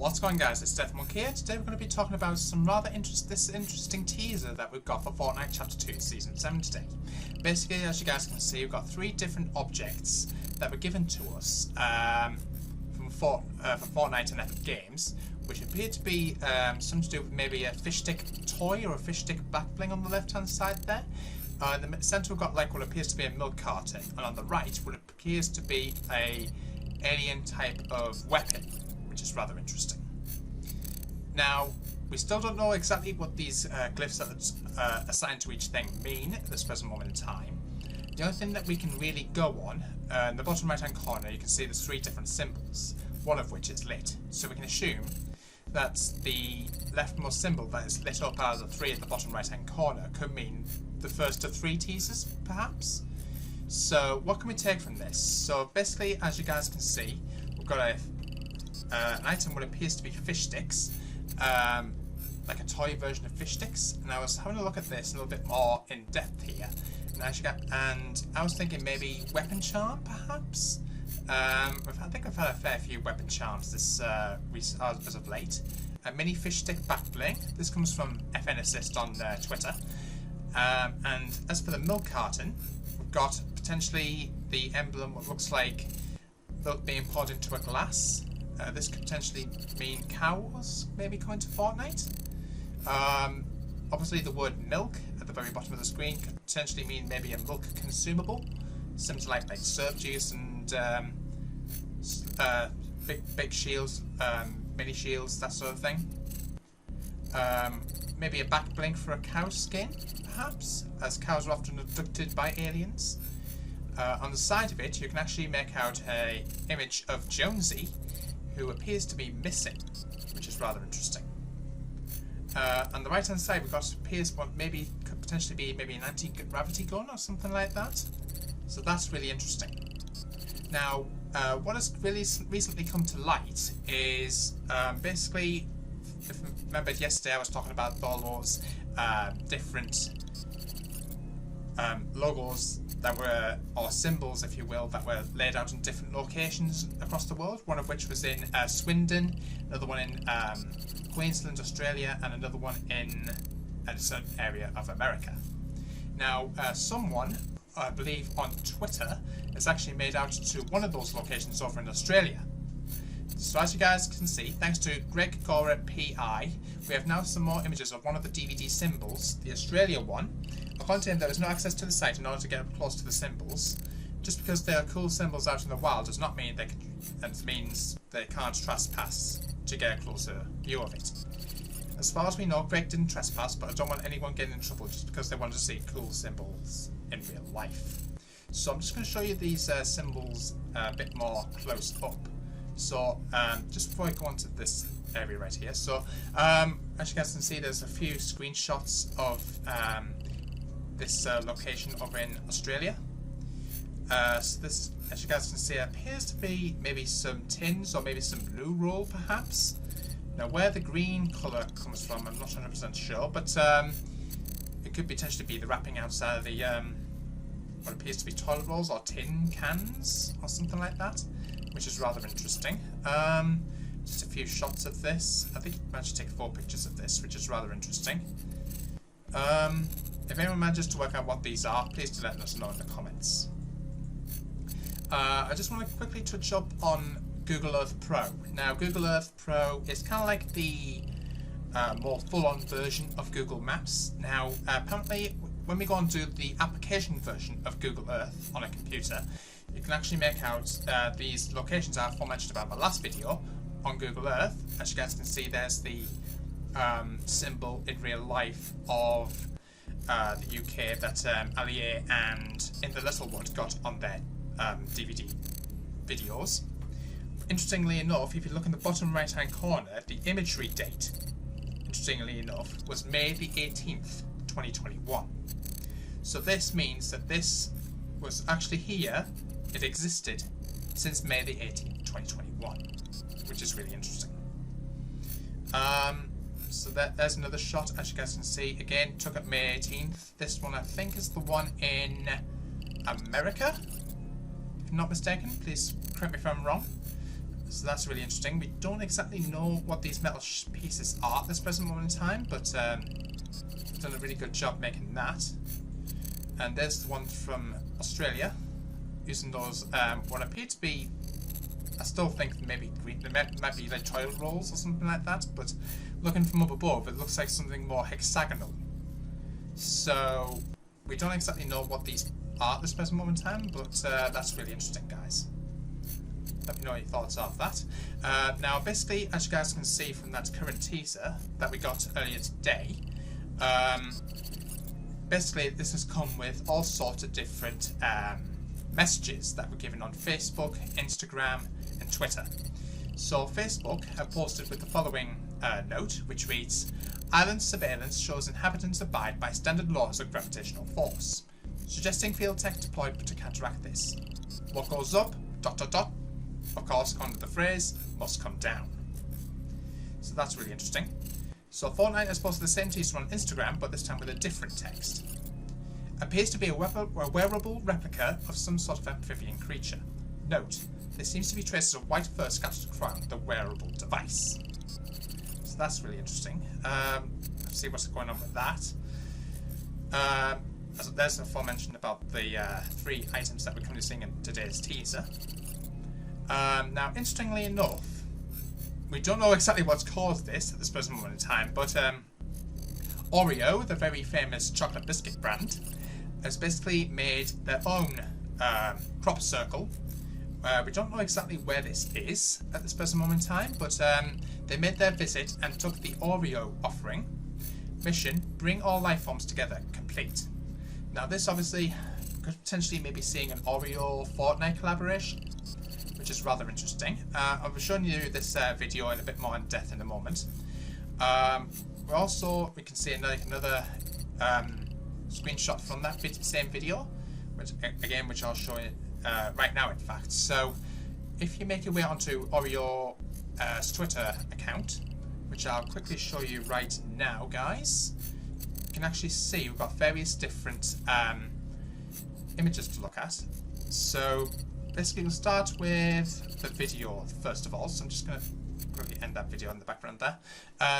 What's going on, guys? It's Deathmonk here. Today we're going to be talking about some rather interesting teaser that we've got for Fortnite Chapter 2 Season 7 today. Basically, as you guys can see, we've got 3 different objects that were given to us for Fortnite and Epic Games, which appear to be something to do with maybe a fish stick toy or a fish stick back bling on the left hand side there. In the centre we've got like what appears to be a milk carton, and on the right what appears to be a alien type of weapon, which is rather interesting. Now, we still don't know exactly what these glyphs that are assigned to each thing mean at this present moment in time. The only thing that we can really go on, in the bottom right hand corner you can see there's 3 different symbols, one of which is lit. So we can assume that the leftmost symbol that is lit up out of the 3 at the bottom right hand corner could mean the first of 3 teasers, perhaps? So what can we take from this? So basically, as you guys can see, we've got an item what appears to be fish sticks, like a toy version of fish sticks. And I was having a look at this a little bit more in depth here, and I was thinking maybe weapon charm, perhaps. I think I've had a fair few weapon charms this as of late. A mini fish stick back bling. This comes from FN Assist on Twitter. And as for the milk carton, we've got potentially the emblem what looks like milk being poured into a glass. This could potentially mean cows maybe coming to Fortnite. Obviously the word milk at the very bottom of the screen could potentially mean maybe a milk consumable, similar to like syrup juice and big shields, mini shields, that sort of thing. Maybe a back blink for a cow skin, perhaps, as cows are often abducted by aliens. On the side of it, you can actually make out an image of Jonesy, who appears to be missing, which is rather interesting. On the right hand side, we've got appears what could potentially be maybe an anti-gravity gun or something like that. So that's really interesting. Now, what has really recently come to light is basically, if you remember yesterday, I was talking about all those different logos that were, or symbols if you will, that were laid out in different locations across the world, one of which was in Swindon, another one in Queensland, Australia, and another one in a certain area of America. Now, someone, I believe on Twitter, has actually made out to one of those locations over in Australia. So as you guys can see, thanks to Greg Gora PI, we have now some more images of one of the DVD symbols, the Australia one. According to him, there is no access to the site in order to get up close to the symbols. Just because they are cool symbols out in the wild does not mean it means they can't trespass to get a closer view of it. As far as we know, Greg didn't trespass, but I don't want anyone getting in trouble just because they wanted to see cool symbols in real life. So I'm just going to show you these symbols a bit more close up. So just before I go on to this area right here, so as you guys can see, there's a few screenshots of this location over in Australia. So this, as you guys can see, appears to be maybe some tins or maybe some blue roll perhaps. Now where the green colour comes from I'm not 100% sure, but it could potentially be the wrapping outside of the what appears to be toilet rolls or tin cans or something like that, which is rather interesting. Just a few shots of this. I think you managed to take 4 pictures of this, which is rather interesting. If anyone manages to work out what these are, please do let us know in the comments. I just want to quickly touch up on Google Earth Pro. Now, Google Earth Pro is kind of like the more full-on version of Google Maps. Now, apparently, when we go on to the application version of Google Earth on a computer, you can actually make out these locations I mentioned about in my last video on Google Earth. As you guys can see, there's the symbol in real life of the UK that Allier and In the Littlewood got on their DVD videos. Interestingly enough, if you look in the bottom right hand corner, the imagery date, interestingly enough, was May the 18th, 2021. So this means that this was actually here, it existed since May the 18th, 2021, which is really interesting. So there's another shot, as you guys can see, again, took at May 18th. This one I think is the one in America, if I'm not mistaken. Please correct me if I'm wrong. So that's really interesting. We don't exactly know what these metal pieces are at this present moment in time, but we've done a really good job making that. And there's the one from Australia, using those what appear to be, I still think maybe green, they might be like toilet rolls or something like that, but looking from up above it looks like something more hexagonal. So we don't exactly know what these are at this present moment in time, but that's really interesting, guys. Let me know your thoughts of that. Now basically, as you guys can see from that current teaser that we got earlier today, basically this has come with all sorts of different messages that were given on Facebook, Instagram and Twitter. So Facebook have posted with the following note, which reads, "Island surveillance shows inhabitants abide by standard laws of gravitational force, suggesting field tech deployed to counteract this. What goes up, ... of course, according to the phrase, must come down." So that's really interesting. So Fortnite has posted the same teaser on Instagram, but this time with a different text. "Appears to be a wearable replica of some sort of amphibian creature. Note, there seems to be traces of white fur scattered around the wearable device." So that's really interesting. Let's see what's going on with that. There's the aforementioned about the 3 items that we're currently seeing in today's teaser. Now, interestingly enough, we don't know exactly what's caused this at this present moment in time, but OREO, the very famous chocolate biscuit brand, has basically made their own crop circle. We don't know exactly where this is at this present moment in time, but they made their visit and took the OREO offering mission, "Bring all life forms together," complete. Now this obviously could potentially maybe seeing an OREO Fortnite collaboration, which is rather interesting. I'll be showing you this video in a bit more in depth in a moment. We can see another screenshot from that same video, which I'll show you right now, in fact. So if you make your way onto OREO's Twitter account, which I'll quickly show you right now, guys, you can actually see we've got various different images to look at. So basically we'll start with the video first of all, so I'm just going to quickly end that video in the background there.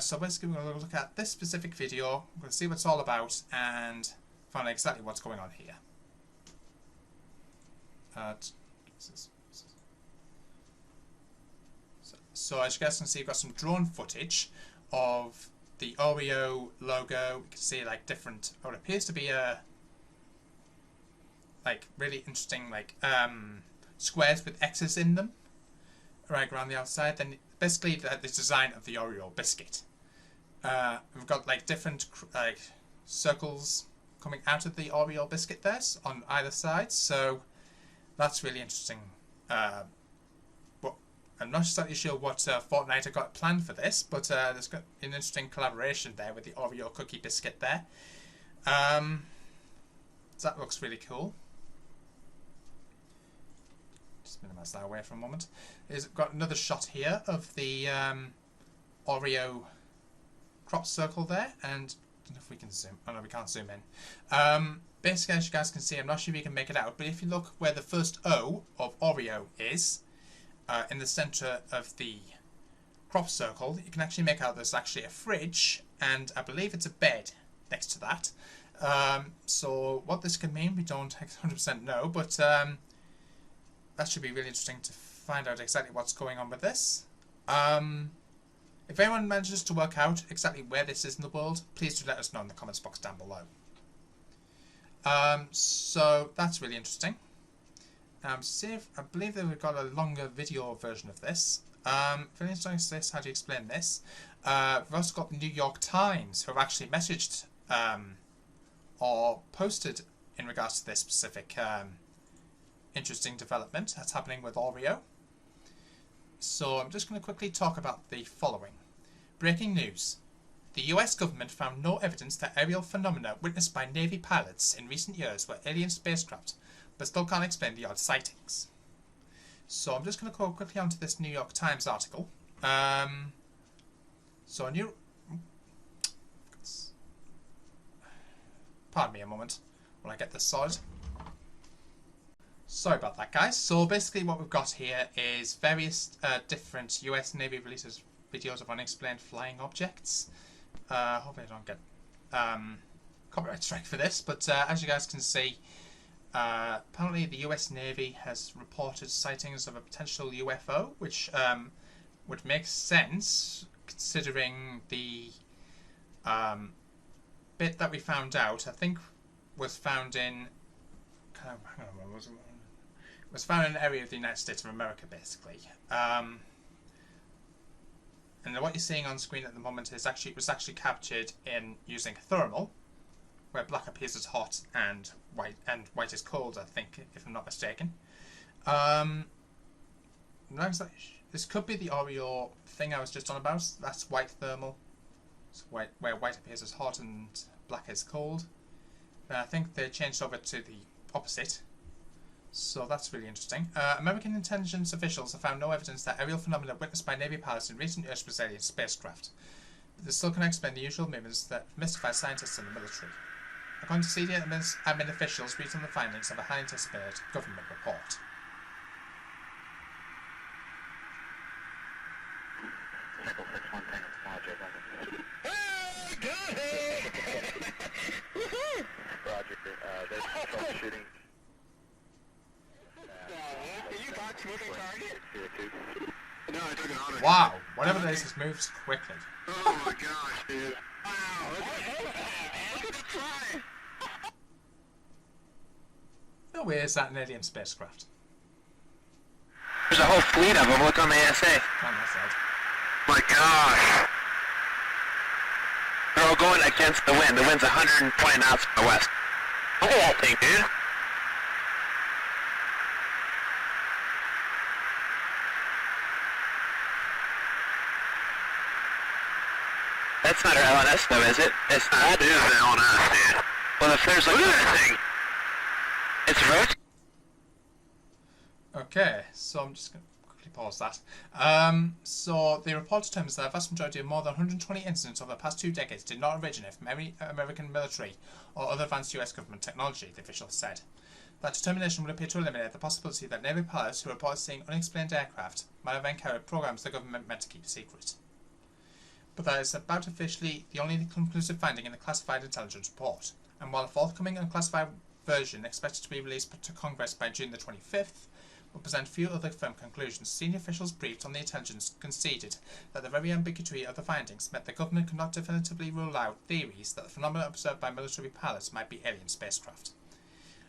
So basically we're going to look at this specific video, we're going to see what it's all about and find out exactly what's going on here. So as you guys can see, you've got some drone footage of the OREO logo. You can see like different, what appears to be a like really interesting like squares with X's in them right around the outside. Then basically the design of the OREO biscuit. We've got like different like circles coming out of the OREO biscuit there on either side. So that's really interesting. I'm not exactly sure what Fortnite have got planned for this, but there's got an interesting collaboration there with the OREO cookie biscuit there. So that looks really cool. Just minimize that away for a moment. It's got another shot here of the OREO crop circle there, and I don't know if we can zoom. Oh no, we can't zoom in. Basically, as you guys can see, I'm not sure if you can make it out, but if you look where the first O of OREO is, in the center of the crop circle, you can actually make out there's actually a fridge, and I believe it's a bed next to that. So what this could mean, we don't 100% know, but that should be really interesting to find out exactly what's going on with this. If anyone manages to work out exactly where this is in the world, please do let us know in the comments box down below. So that's really interesting. I believe that we've got a longer video version of this. If anyone's trying to say how do you explain this, we've also got the New York Times, who have actually messaged or posted in regards to this specific interesting development that's happening with OREO. So I'm just going to quickly talk about the following. Breaking news. The US government found no evidence that aerial phenomena witnessed by Navy pilots in recent years were alien spacecraft, but still can't explain the odd sightings. So I'm just going to go quickly onto this New York Times article. Pardon me a moment while I get this sorted. Sorry about that, guys. So basically what we've got here is various different US Navy releases videos of unexplained flying objects. Hopefully I don't get copyright strike for this, but as you guys can see, apparently the US Navy has reported sightings of a potential UFO, which would make sense considering the bit that we found out, I think, was found in was found in an area of the United States of America, basically. And what you're seeing on screen at the moment is was actually captured in using thermal, where black appears as hot and white is cold, I think, if I'm not mistaken. This could be the OREO thing I was just on about. That's white thermal, so where white appears as hot and black is cold. I think they changed over to the opposite. So that's really interesting. American intelligence officials have found no evidence that aerial phenomena witnessed by Navy pilots in recent years was alien spacecraft. But they still can explain the usual movements that mystify scientists in the military. According to senior admin officials, read on the findings of a highly anticipated government report. Roger, there's troubleshooting. No, I took an auto. Wow, whatever it is, this moves quickly. Oh my gosh, dude. Wow, look at the fly. No way is that an alien spacecraft. There's a whole fleet of them. Look on the ASA. On that side. My gosh. They're all going against the wind. The wind's 120 knots from the west. Look at that thing, dude. That's not our LNS though, is it? It's not. That is the LNS, dude. Well, if there's like... Look at that thing. It's rotating. Okay, so I'm just going to quickly pause that. So the report determines that the vast majority of more than 120 incidents over the past 2 decades did not originate from any American military or other advanced US government technology, the official said. That determination would appear to eliminate the possibility that Navy pilots who reported seeing unexplained aircraft might have encountered programs the government meant to keep secret. But that is about officially the only conclusive finding in the classified intelligence report, and while a forthcoming unclassified version expected to be released to Congress by June the 25th, will present few other firm conclusions, senior officials briefed on the intelligence conceded that the very ambiguity of the findings meant the government could not definitively rule out theories that the phenomena observed by military pilots might be alien spacecraft.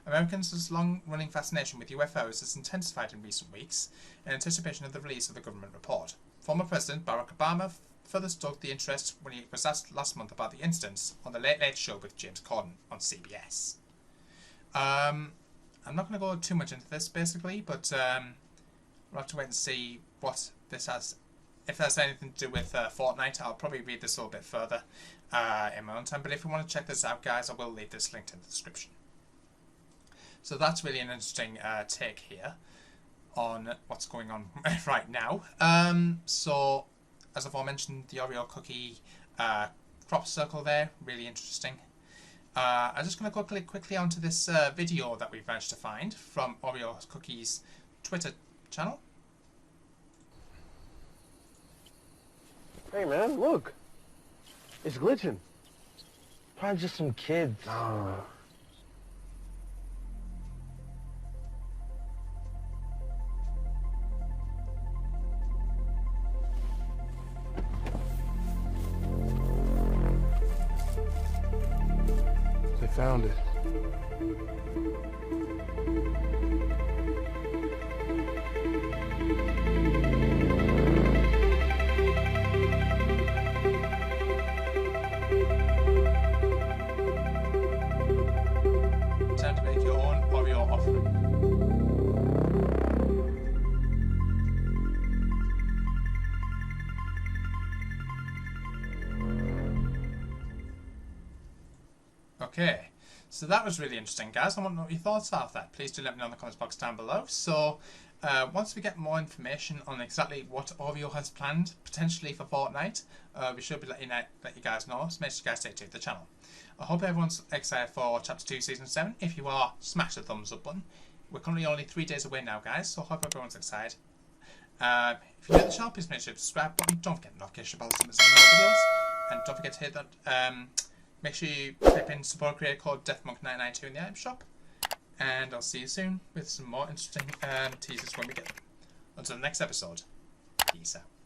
Americans' long-running fascination with UFOs has intensified in recent weeks in anticipation of the release of the government report. Former President Barack Obama further stoked the interest when he was asked last month about the incidents on the Late Late Show with James Corden on CBS. I'm not going to go too much into this, basically, but we'll have to wait and see what this has. If there's anything to do with Fortnite, I'll probably read this a little bit further in my own time. But if you want to check this out, guys, I will leave this linked in the description. So that's really an interesting take here on what's going on right now. So, as I've already mentioned, the OREO cookie crop circle there, really interesting. I'm just going to go quickly onto this video that we've managed to find from OREO Cookie's Twitter channel. Hey man, look! It's glitching. Probably just some kids. Oh. They found it. Time to make your own OREO offering. Okay, so that was really interesting, guys. I want to know what your thoughts are of that. Please do let me know in the comments box down below. So, once we get more information on exactly what OREO has planned, potentially for Fortnite, we should be letting you guys know. So make sure you guys stay tuned to the channel. I hope everyone's excited for Chapter 2, Season 7. If you are, smash the thumbs up button. We're currently only 3 days away now, guys, so hope everyone's excited. If you're new to the channel, please make sure to subscribe button. Don't forget the notification bell to miss any more videos. And don't forget to hit that. Make sure you type in Support-A-Creator code DeathMonk992 in the item shop. And I'll see you soon with some more interesting teasers when we get them. Until the next episode, peace out.